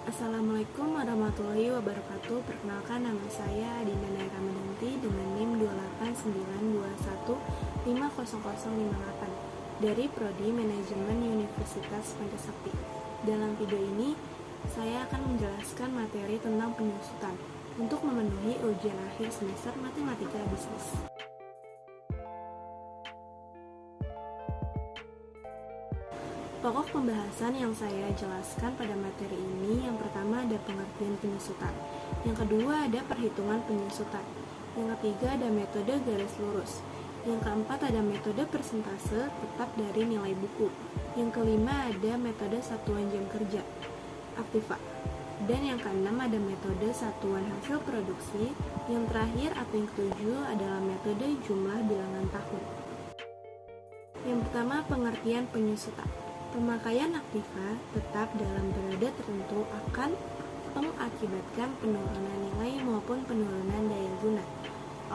Assalamualaikum warahmatullahi wabarakatuh. Perkenalkan, nama saya Dinda Nai Ramadanti dengan NIM 28921500058 dari Prodi Manajemen Universitas Pandasakti. Dalam video ini, saya akan menjelaskan materi tentang penyusutan untuk memenuhi ujian akhir semester Matematika Bisnis. Pokok pembahasan yang saya jelaskan pada materi ini, yang pertama ada pengertian penyusutan, yang kedua ada perhitungan penyusutan, yang ketiga ada metode garis lurus, yang keempat ada metode persentase tetap dari nilai buku, yang kelima ada metode satuan jam kerja, aktiva, dan yang keenam ada metode satuan hasil produksi, yang terakhir atau yang ketujuh adalah metode jumlah bilangan tahun. Yang pertama, pengertian penyusutan. Pemakaian aktiva tetap dalam periode tertentu akan mengakibatkan penurunan nilai maupun penurunan daya guna.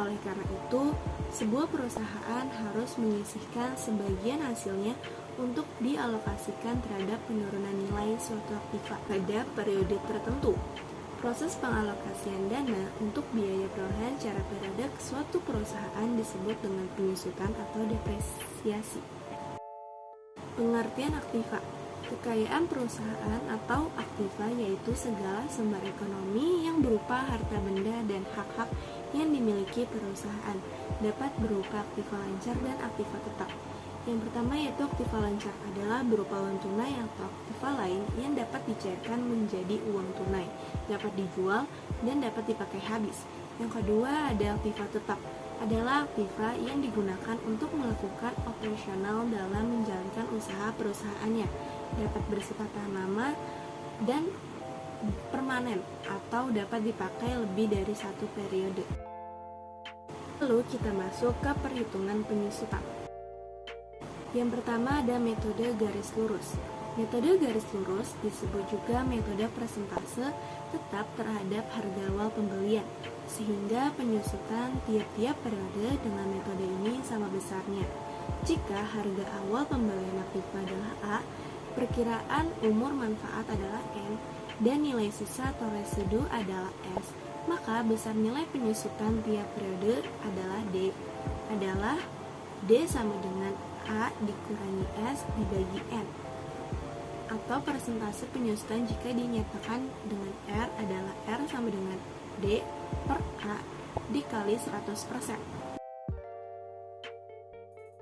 Oleh karena itu, sebuah perusahaan harus menyisihkan sebagian hasilnya untuk dialokasikan terhadap penurunan nilai suatu aktiva pada periode tertentu. Proses pengalokasian dana untuk biaya perolehan secara periodik suatu perusahaan disebut dengan penyusutan atau depresiasi. Pengertian aktiva. Kekayaan perusahaan atau aktiva yaitu segala sumber ekonomi yang berupa harta benda dan hak-hak yang dimiliki perusahaan, dapat berupa aktiva lancar dan aktiva tetap. Yang pertama yaitu aktiva lancar adalah berupa uang tunai atau aktiva lain yang dapat dicairkan menjadi uang tunai, dapat dijual dan dapat dipakai habis. Yang kedua ada aktiva tetap, adalah aktiva yang digunakan untuk melakukan operasional dalam menjalankan usaha perusahaannya, dapat bersifat tahan lama dan permanen atau dapat dipakai lebih dari satu periode. Lalu kita masuk ke perhitungan penyusutan. Yang pertama ada metode garis lurus. Metode garis lurus disebut juga metode persentase tetap terhadap harga awal pembelian, sehingga penyusutan tiap-tiap periode dengan metode ini sama besarnya. Jika harga awal pembelian aktiva adalah A, perkiraan umur manfaat adalah N, dan nilai sisa atau residu adalah S, maka besar nilai penyusutan tiap periode adalah D, adalah D sama dengan A dikurangi S dibagi N. Atau persentase penyusutan jika dinyatakan dengan R adalah R sama dengan D per A dikali 100%.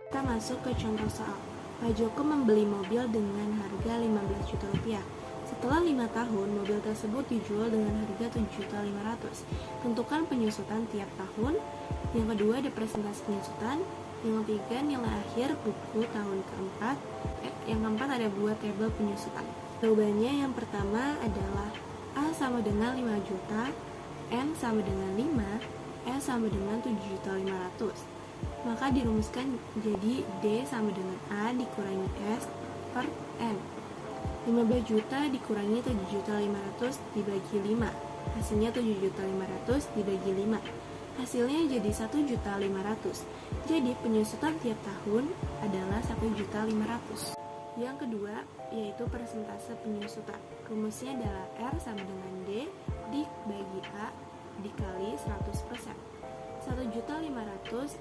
Kita masuk ke contoh soal. Pak Joko membeli mobil dengan harga 15 juta rupiah. Setelah 5 tahun, mobil tersebut dijual dengan harga 7.500.000. Tentukan penyusutan tiap tahun. Yang kedua ada presentasi penyusutan. Yang ketiga nilai akhir buku tahun keempat. Yang keempat ada buat tabel penyusutan. Jawabannya yang pertama adalah A sama dengan 5 juta, N sama dengan 5, S sama dengan 7.500.000. Maka dirumuskan jadi D sama dengan A dikurangi S per N. 15 juta dikurangi 7.500.000 dibagi 5. Hasilnya 7.500.000 dibagi 5. Hasilnya jadi 1.500.000. Jadi penyusutan tiap tahun adalah 1.500.000. Yang kedua yaitu persentase penyusutan. Rumusnya adalah R sama dengan D dibagi A dikali 100%. 1.500.000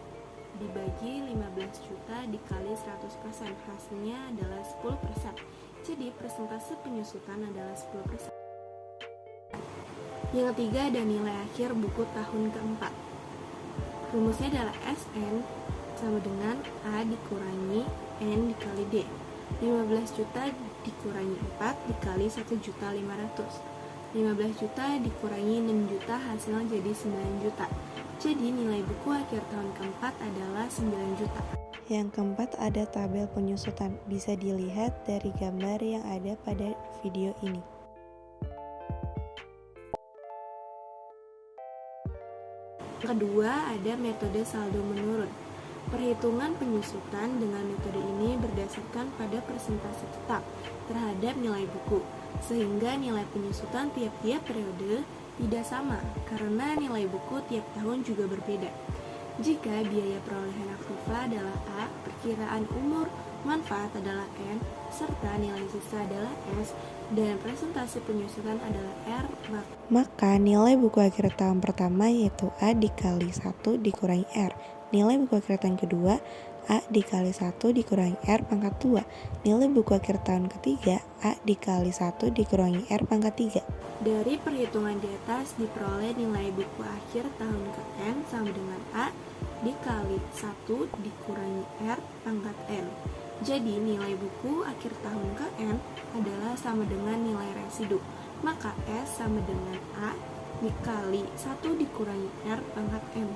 dibagi 15 juta dikali 100%. Hasilnya adalah 10%. Jadi persentase penyusutan adalah 10%. Yang ketiga ada nilai akhir buku tahun keempat. Rumusnya adalah SN sama dengan A dikurangi N dikali D. 15 juta dikurangi 4 dikali 1.500.000. 15 juta dikurangi 6 juta hasilnya jadi 9 juta. Jadi nilai buku akhir tahun keempat adalah 9 juta. Yang keempat ada tabel penyusutan. Bisa dilihat dari gambar yang ada pada video ini. Yang kedua ada metode saldo menurun. Perhitungan penyusutan dengan metode ini berdasarkan pada persentase tetap terhadap nilai buku, sehingga nilai penyusutan tiap-tiap periode tidak sama karena nilai buku tiap tahun juga berbeda. Jika biaya perolehan aktiva adalah A, perkiraan umur manfaat adalah N, serta nilai sisa adalah S, dan presentase penyusutan adalah R. Maka nilai buku akhir tahun pertama yaitu A dikali 1 dikurangi R. Nilai buku akhir tahun kedua A dikali 1 dikurangi R pangkat 2. Nilai buku akhir tahun ketiga A dikali 1 dikurangi R pangkat 3. Dari perhitungan di atas diperoleh nilai buku akhir tahun ke N sama dengan A dikali 1 dikurangi R pangkat N. Jadi nilai buku akhir tahun ke N adalah sama dengan nilai residu. Maka S sama dengan A dikali 1 dikurangi R pangkat M.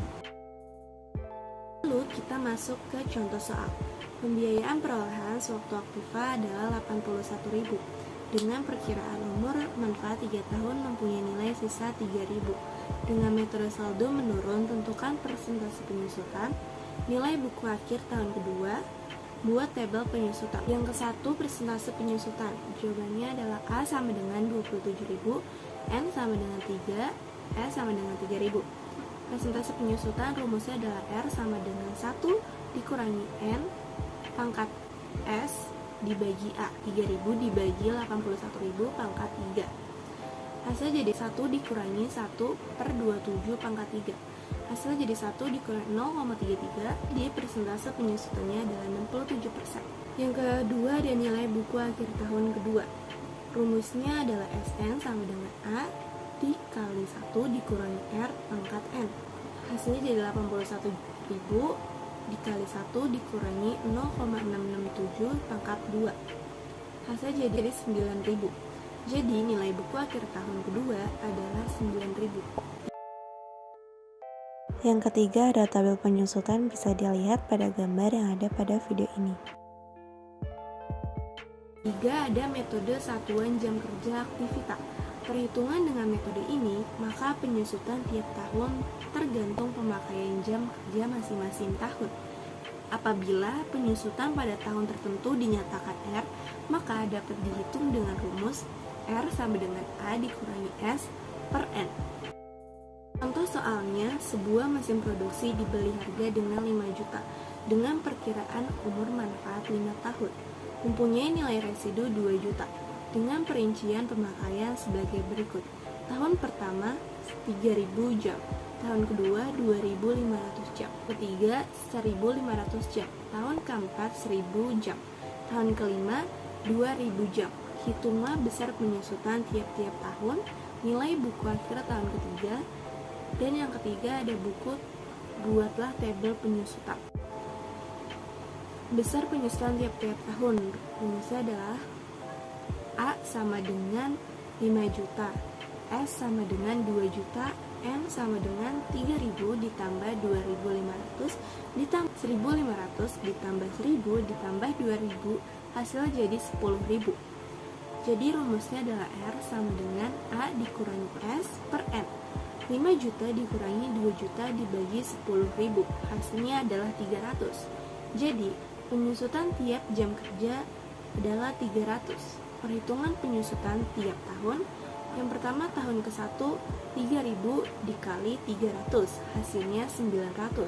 Lalu kita masuk ke contoh soal. Pembiayaan perolehan sewaktu aktiva adalah 81.000 dengan perkiraan umur manfaat 3 tahun mempunyai nilai sisa 3.000. Dengan metode saldo menurun, tentukan persentase penyusutan. Nilai buku akhir tahun kedua, buat tabel penyusutan. Yang ke-1 persentase penyusutan. Jawabannya adalah A sama dengan 27.000, N sama dengan 3, S sama dengan 3.000. Persentase penyusutan rumusnya adalah R sama dengan 1 dikurangi N pangkat S dibagi A. 3.000 dibagi 81.000 pangkat 3. Hasilnya jadi 1 dikurangi 1 per 27 pangkat 3. Hasilnya jadi 1 dikurangi 0,33. Di persentase penyusutannya adalah 67%. Yang kedua ada nilai buku akhir tahun kedua. Rumusnya adalah SN sama dengan A dikali 1 dikurangi R pangkat N. Hasilnya jadi 81.000 dikali 1 dikurangi 0,667 pangkat 2. Hasilnya jadi 9.000. Jadi nilai buku akhir tahun kedua adalah 9.000. Yang ketiga ada tabel penyusutan, bisa dilihat pada gambar yang ada pada video ini. Tiga, ada metode satuan jam kerja aktivitas. Perhitungan dengan metode ini, maka penyusutan tiap tahun tergantung pemakaian jam kerja masing-masing tahun. Apabila penyusutan pada tahun tertentu dinyatakan R, maka dapat dihitung dengan rumus R sama dengan A dikurangi S per N. Contoh soalnya, sebuah mesin produksi dibeli harga dengan 5 juta dengan perkiraan umur manfaat 5 tahun. Mempunyai nilai residu 2 juta. Dengan perincian pemakaian sebagai berikut. Tahun pertama 3.000 jam, tahun kedua 2.500 jam, ketiga 1.500 jam, tahun keempat 1.000 jam, tahun kelima 2.000 jam. Hitunglah besar penyusutan tiap-tiap tahun, nilai buku akhir tahun ketiga, dan yang ketiga ada buku buatlah tabel penyusutan. Besar penyusutan tiap-tiap tahun, rumusnya adalah A sama dengan 5 juta, S sama dengan 2 juta, N sama dengan 3.000 ditambah 2.500 ditambah 1.500 ditambah 1.000 ditambah 2.000, hasilnya jadi 10.000. Jadi rumusnya adalah R sama dengan A dikurangi S per N. 5 juta dikurangi 2 juta dibagi 10.000, hasilnya adalah 300. Jadi penyusutan tiap jam kerja adalah 300. Perhitungan penyusutan tiap tahun. Yang pertama tahun ke-1 3.000 dikali 300, hasilnya 900.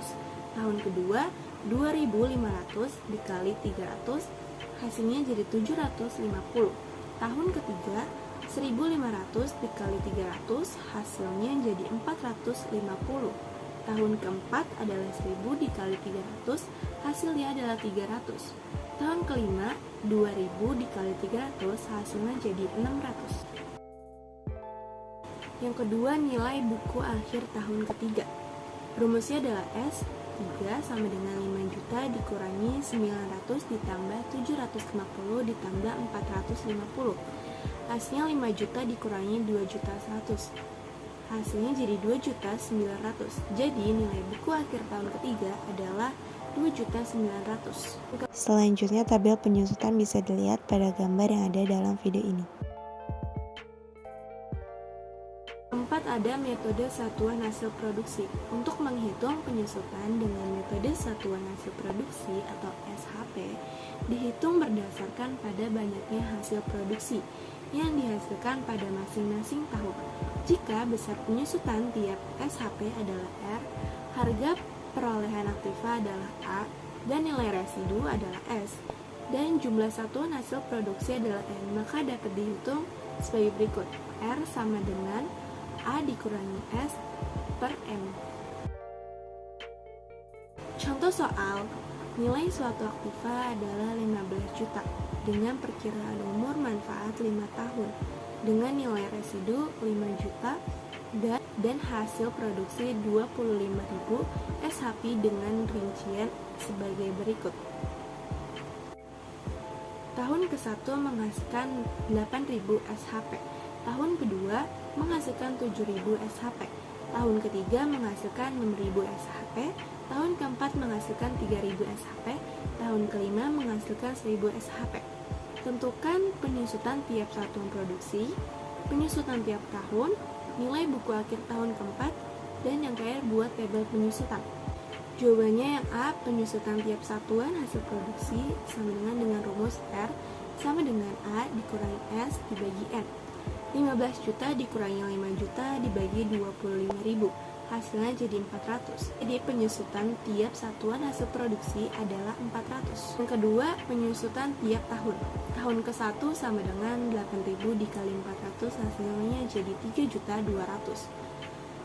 Tahun kedua 2.500 dikali 300, hasilnya jadi 750. Tahun ketiga 1.500 dikali 300, hasilnya jadi 450. Tahun keempat adalah 1.000 dikali 300, hasilnya adalah 300. Tahun kelima 2.000 dikali 300, hasilnya jadi 600. Yang kedua nilai buku akhir tahun ketiga. Rumusnya adalah S 3 sama dengan 5 juta dikurangi 900 ditambah 750 ditambah 450. Hasilnya 5 juta dikurangi 2 juta 100. Hasilnya jadi 2 juta 900. Jadi nilai buku akhir tahun ketiga adalah 2.900.000. Selanjutnya tabel penyusutan bisa dilihat pada gambar yang ada dalam video ini. Keempat, ada metode satuan hasil produksi. Untuk menghitung penyusutan dengan metode satuan hasil produksi atau SHP, dihitung berdasarkan pada banyaknya hasil produksi yang dihasilkan pada masing-masing tahun. Jika besar penyusutan tiap SHP adalah R, harga perolehan aktiva adalah A, dan nilai residu adalah S. dan jumlah satuan hasil produksi adalah N, maka dapat dihitung sebagai berikut. R sama dengan A dikurangi S per M. Contoh soal, nilai suatu aktiva adalah 15 juta dengan perkiraan umur manfaat 5 tahun dengan nilai residu 5 juta dan hasil produksi 25.000 SHP dengan rincian sebagai berikut. Tahun ke-1 menghasilkan 8.000 SHP, tahun kedua menghasilkan 7.000 SHP, tahun ketiga menghasilkan 6.000 SHP, tahun keempat menghasilkan 3.000 SHP, tahun kelima menghasilkan 1.000 SHP. Tentukan penyusutan tiap satuan produksi, penyusutan tiap tahun, nilai buku akhir tahun keempat, dan yang terakhir buat tabel penyusutan. Jawabannya yang A, penyusutan tiap satuan hasil produksi sama dengan rumus R sama dengan A dikurangi S dibagi N. 15 juta dikurangi 5 juta dibagi 25.000, hasilnya jadi 400. Jadi penyusutan tiap satuan hasil produksi adalah 400. Yang kedua, penyusutan tiap tahun. Tahun ke-1 sama dengan 8.000 dikali 400, hasilnya jadi 3.200.000.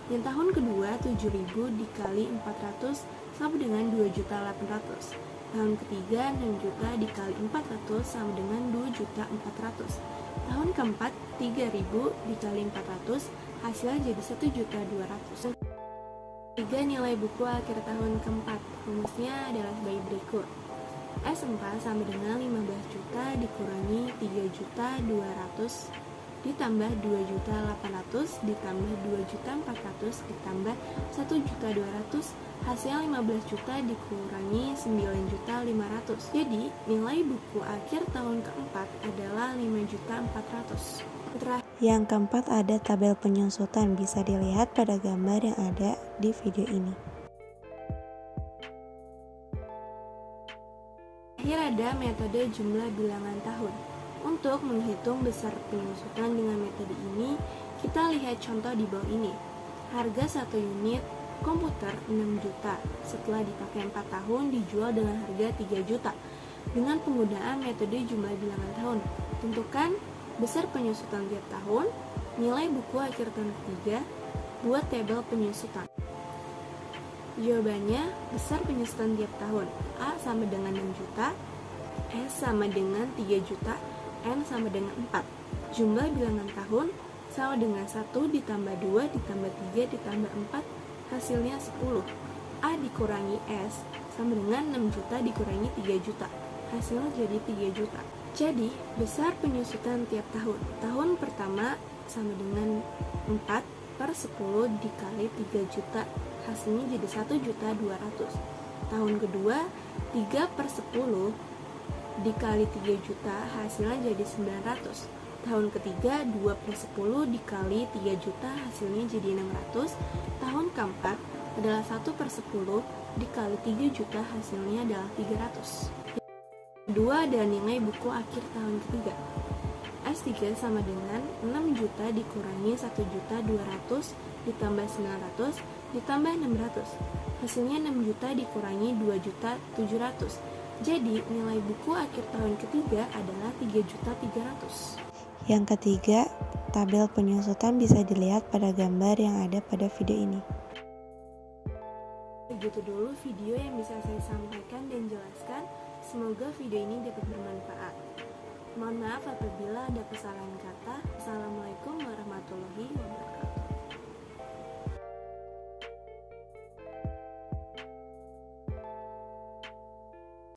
Yang tahun kedua 7.000 dikali 400 sama dengan 2.800.000. Tahun ketiga 6 juta dikali 400 sama dengan 2.400.000. Tahun keempat 3.000 dikali 400, hasilnya jadi 1.200.000. Tiga, nilai buku akhir tahun keempat. Rumusnya adalah sebagai berikut. S4 sama dengan 15 juta dikurangi 3.200.000 ditambah 2.800.000 ditambah 2.400.000 ditambah 1.200.000, hasilnya 15 juta dikurangi 9.500.000. Jadi nilai buku akhir tahun keempat adalah 5.400.000. Yang keempat ada tabel penyusutan, bisa dilihat pada gambar yang ada di video ini. Akhir ada metode jumlah bilangan tahun. Untuk menghitung besar penyusutan dengan metode ini, kita lihat contoh di bawah ini. Harga 1 unit komputer 6 juta, setelah dipakai 4 tahun dijual dengan harga 3 juta. Dengan penggunaan metode jumlah bilangan tahun, tentukan besar penyusutan tiap tahun, nilai buku akhir tahun ketiga, buat tabel penyusutan. Jawabannya, besar penyusutan tiap tahun. A sama dengan 6 juta, S sama dengan 3 juta, N sama dengan 4. Jumlah bilangan tahun sama dengan 1 ditambah 2 ditambah 3 ditambah 4, hasilnya 10. A dikurangi S sama dengan 6 juta dikurangi 3 juta, hasilnya jadi 3 juta. Jadi, besar penyusutan tiap tahun. Tahun pertama sama dengan 4 per 10 dikali 3 juta, hasilnya jadi 1.200.000. Tahun kedua, 3 per 10 dikali 3 juta, hasilnya jadi 900. Tahun ketiga, 2 per 10 dikali 3 juta, hasilnya jadi 600. Tahun keempat adalah 1 per 10 dikali 3 juta, hasilnya adalah 300. Kedua adalah nilai buku akhir tahun ketiga. S3 sama dengan 6 juta dikurangi 1.200.000 ditambah 900 ditambah 600. Hasilnya 6 juta dikurangi 2.700.000. Jadi nilai buku akhir tahun ketiga adalah 3.300.000. Yang ketiga, tabel penyusutan bisa dilihat pada gambar yang ada pada video ini. Begitu dulu video yang bisa saya sampaikan dan jelaskan. Semoga video ini dapat bermanfaat. Mohon maaf apabila ada kesalahan kata. Assalamualaikum